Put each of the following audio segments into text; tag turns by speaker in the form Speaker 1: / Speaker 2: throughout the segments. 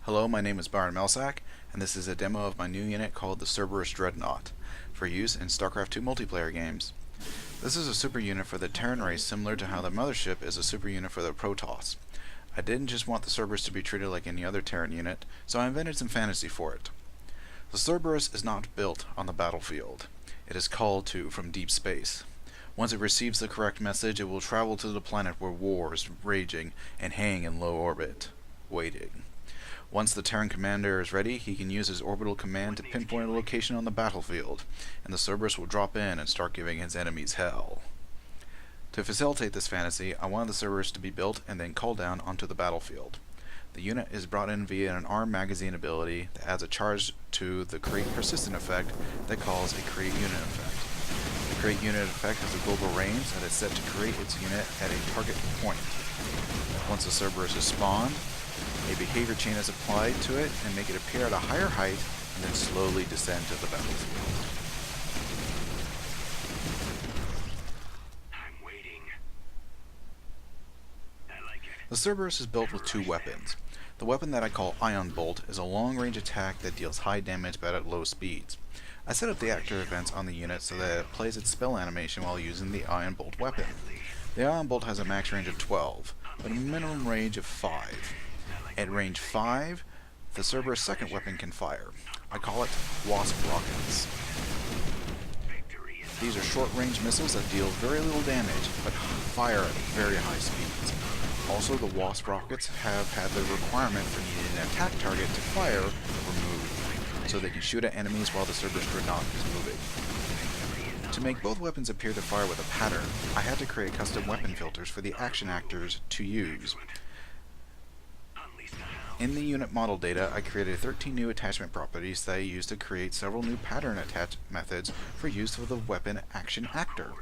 Speaker 1: Hello, my name is Byron Melsack, and this is a demo of my new unit called the Cerberus Dreadnought, for use in StarCraft II multiplayer games. This is a super unit for the Terran race similar to how the Mothership is a super unit for the Protoss. I didn't just want the Cerberus to be treated like any other Terran unit, so I invented some fantasy for it. The Cerberus is not built on the battlefield. It is called to from deep space. Once it receives the correct message, it will travel to the planet where war is raging and hang in low orbit, waiting. Once the Terran commander is ready, he can use his orbital command to pinpoint a location on the battlefield, and the Cerberus will drop in and start giving his enemies hell. To facilitate this fantasy, I wanted the Cerberus to be built and then called down onto the battlefield. The unit is brought in via an arm magazine ability that adds a charge to the Create Persistent effect that calls a Create Unit effect. The Create Unit effect has a global range that is set to create its unit at a target point. Once the Cerberus is spawned, a behavior chain is applied to it and make it appear at a higher height and then slowly descend to the battlefield.
Speaker 2: I'm waiting. I like it.
Speaker 1: The Cerberus is built with two weapons. The weapon that I call Ion Bolt is a long-range attack that deals high damage but at low speeds. I set up the active events on the unit so that it plays its spell animation while using the Ion Bolt weapon. The Ion Bolt has a max range of 12, but a minimum range of 5. At range 5, the Cerberus' second weapon can fire. I call it Wasp Rockets. These are short-range missiles that deal very little damage, but fire at very high speeds. Also, the Wasp Rockets have had the requirement for needing an attack target to fire removed, so they can shoot at enemies while the Cerberus Dreadnought is moving. To make both weapons appear to fire with a pattern, I had to create custom weapon filters for the action actors to use. In the unit model data, I created 13 new attachment properties that I used to create several new pattern attach methods for use with the weapon action actor.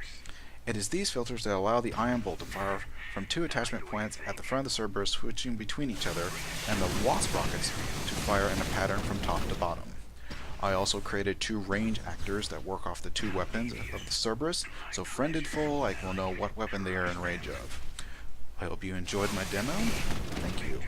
Speaker 1: It is these filters that allow the Ion Bolt to fire from two attachment points at the front of the Cerberus, switching between each other, and the Wasp Rockets to fire in a pattern from top to bottom. I also created two range actors that work off the two weapons of the Cerberus, so friended foe alike will know what weapon they are in range of. I hope you enjoyed my demo. Thank you.